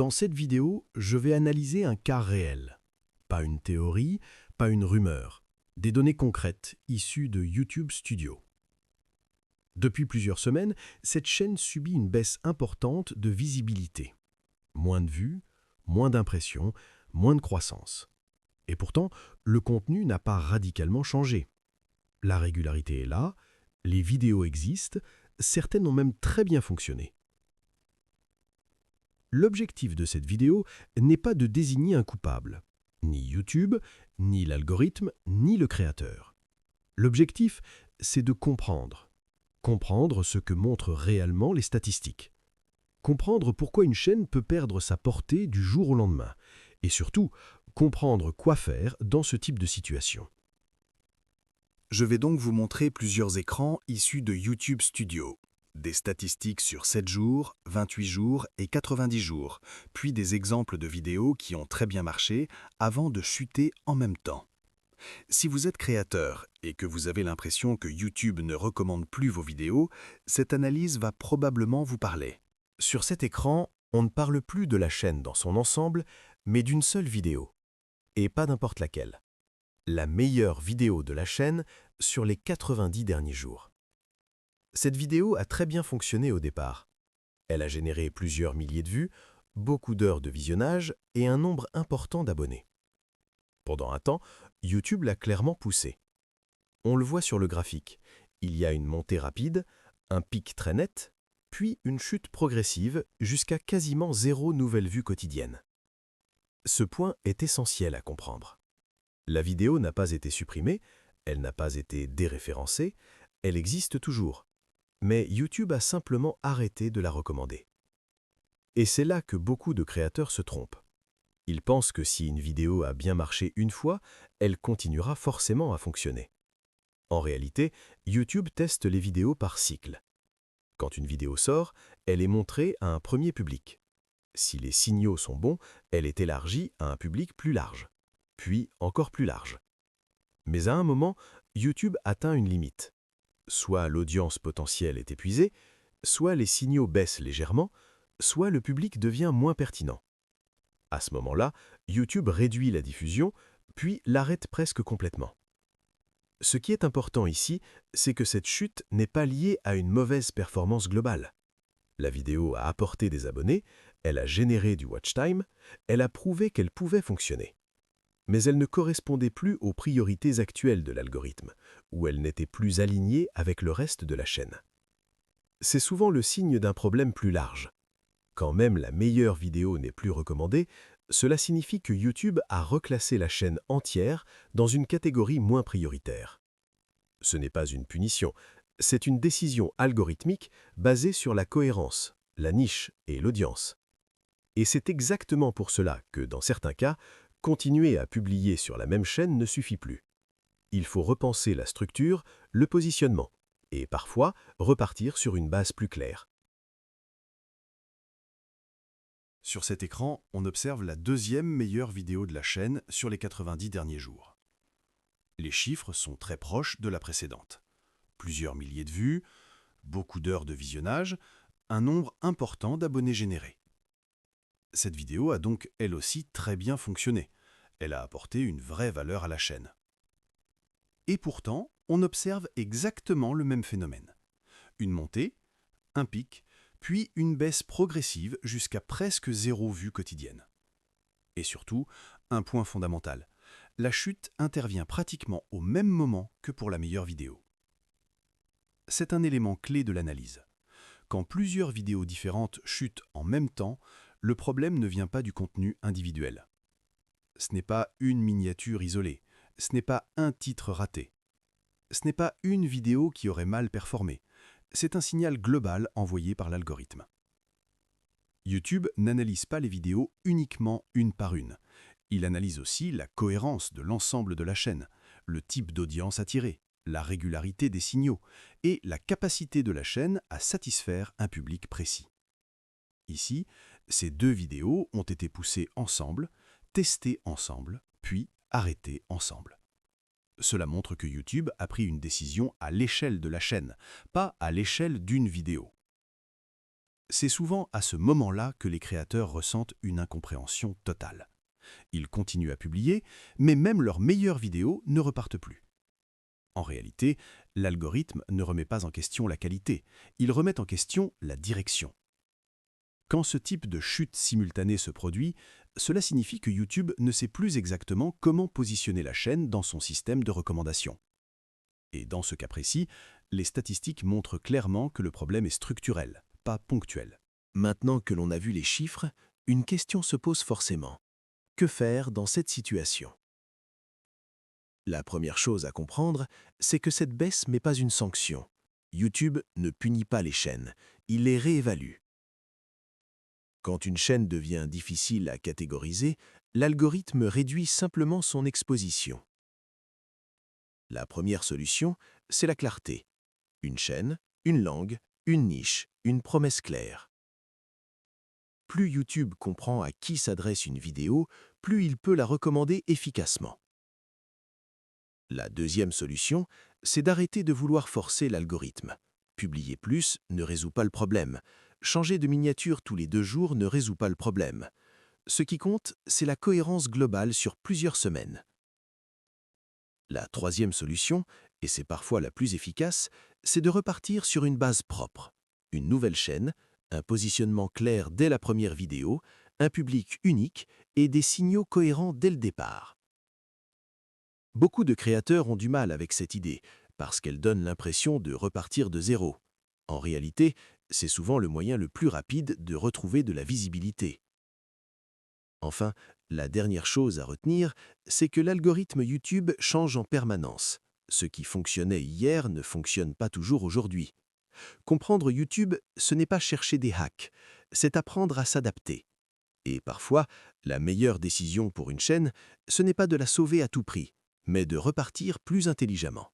Dans cette vidéo, je vais analyser un cas réel. Pas une théorie, pas une rumeur. Des données concrètes issues de YouTube Studio. Depuis plusieurs semaines, cette chaîne subit une baisse importante de visibilité. Moins de vues, moins d'impressions, moins de croissance. Et pourtant, le contenu n'a pas radicalement changé. La régularité est là, les vidéos existent, certaines ont même très bien fonctionné. L'objectif de cette vidéo n'est pas de désigner un coupable, ni YouTube, ni l'algorithme, ni le créateur. L'objectif, c'est de comprendre. Comprendre ce que montrent réellement les statistiques. Comprendre pourquoi une chaîne peut perdre sa portée du jour au lendemain. Et surtout, comprendre quoi faire dans ce type de situation. Je vais donc vous montrer plusieurs écrans issus de YouTube Studio. Des statistiques sur 7 jours, 28 jours et 90 jours, puis des exemples de vidéos qui ont très bien marché avant de chuter en même temps. Si vous êtes créateur et que vous avez l'impression que YouTube ne recommande plus vos vidéos, cette analyse va probablement vous parler. Sur cet écran, on ne parle plus de la chaîne dans son ensemble, mais d'une seule vidéo. Et pas n'importe laquelle. La meilleure vidéo de la chaîne sur les 90 derniers jours. Cette vidéo a très bien fonctionné au départ. Elle a généré plusieurs milliers de vues, beaucoup d'heures de visionnage et un nombre important d'abonnés. Pendant un temps, YouTube l'a clairement poussée. On le voit sur le graphique. Il y a une montée rapide, un pic très net, puis une chute progressive jusqu'à quasiment 0 nouvelles vues quotidiennes. Ce point est essentiel à comprendre. La vidéo n'a pas été supprimée, elle n'a pas été déréférencée, elle existe toujours. Mais YouTube a simplement arrêté de la recommander. Et c'est là que beaucoup de créateurs se trompent. Ils pensent que si une vidéo a bien marché une fois, elle continuera forcément à fonctionner. En réalité, YouTube teste les vidéos par cycle. Quand une vidéo sort, elle est montrée à un premier public. Si les signaux sont bons, elle est élargie à un public plus large, puis encore plus large. Mais à un moment, YouTube atteint une limite. Soit l'audience potentielle est épuisée, soit les signaux baissent légèrement, soit le public devient moins pertinent. À ce moment-là, YouTube réduit la diffusion, puis l'arrête presque complètement. Ce qui est important ici, c'est que cette chute n'est pas liée à une mauvaise performance globale. La vidéo a apporté des abonnés, elle a généré du watch time, elle a prouvé qu'elle pouvait fonctionner. Mais elle ne correspondait plus aux priorités actuelles de l'algorithme, ou elle n'était plus alignée avec le reste de la chaîne. C'est souvent le signe d'un problème plus large. Quand même la meilleure vidéo n'est plus recommandée, cela signifie que YouTube a reclassé la chaîne entière dans une catégorie moins prioritaire. Ce n'est pas une punition, c'est une décision algorithmique basée sur la cohérence, la niche et l'audience. Et c'est exactement pour cela que, dans certains cas, continuer à publier sur la même chaîne ne suffit plus. Il faut repenser la structure, le positionnement, et parfois repartir sur une base plus claire. Sur cet écran, on observe la deuxième meilleure vidéo de la chaîne sur les 90 derniers jours. Les chiffres sont très proches de la précédente. Plusieurs milliers de vues, beaucoup d'heures de visionnage, un nombre important d'abonnés générés. Cette vidéo a donc elle aussi très bien fonctionné. Elle a apporté une vraie valeur à la chaîne. Et pourtant, on observe exactement le même phénomène. Une montée, un pic, puis une baisse progressive jusqu'à presque 0 vue quotidienne. Et surtout, un point fondamental, la chute intervient pratiquement au même moment que pour la meilleure vidéo. C'est un élément clé de l'analyse. Quand plusieurs vidéos différentes chutent en même temps, le problème ne vient pas du contenu individuel. Ce n'est pas une miniature isolée, ce n'est pas un titre raté. Ce n'est pas une vidéo qui aurait mal performé, c'est un signal global envoyé par l'algorithme. YouTube n'analyse pas les vidéos uniquement une par une. Il analyse aussi la cohérence de l'ensemble de la chaîne, le type d'audience attirée, la régularité des signaux et la capacité de la chaîne à satisfaire un public précis. Ici, ces deux vidéos ont été poussées ensemble, testées ensemble, puis arrêtées ensemble. Cela montre que YouTube a pris une décision à l'échelle de la chaîne, pas à l'échelle d'une vidéo. C'est souvent à ce moment-là que les créateurs ressentent une incompréhension totale. Ils continuent à publier, mais même leurs meilleures vidéos ne repartent plus. En réalité, l'algorithme ne remet pas en question la qualité, il remet en question la direction. Quand ce type de chute simultanée se produit, cela signifie que YouTube ne sait plus exactement comment positionner la chaîne dans son système de recommandation. Et dans ce cas précis, les statistiques montrent clairement que le problème est structurel, pas ponctuel. Maintenant que l'on a vu les chiffres, une question se pose forcément. Que faire dans cette situation? La première chose à comprendre, c'est que cette baisse n'est pas une sanction. YouTube ne punit pas les chaînes, il les réévalue. Quand une chaîne devient difficile à catégoriser, l'algorithme réduit simplement son exposition. La première solution, c'est la clarté. Une chaîne, une langue, une niche, une promesse claire. Plus YouTube comprend à qui s'adresse une vidéo, plus il peut la recommander efficacement. La deuxième solution, c'est d'arrêter de vouloir forcer l'algorithme. Publier plus ne résout pas le problème. Changer de miniature tous les 2 jours ne résout pas le problème. Ce qui compte, c'est la cohérence globale sur plusieurs semaines. La troisième solution, et c'est parfois la plus efficace, c'est de repartir sur une base propre. Une nouvelle chaîne, un positionnement clair dès la première vidéo, un public unique et des signaux cohérents dès le départ. Beaucoup de créateurs ont du mal avec cette idée, parce qu'elle donne l'impression de repartir de zéro. En réalité, c'est souvent le moyen le plus rapide de retrouver de la visibilité. Enfin, la dernière chose à retenir, c'est que l'algorithme YouTube change en permanence. Ce qui fonctionnait hier ne fonctionne pas toujours aujourd'hui. Comprendre YouTube, ce n'est pas chercher des hacks, c'est apprendre à s'adapter. Et parfois, la meilleure décision pour une chaîne, ce n'est pas de la sauver à tout prix, mais de repartir plus intelligemment.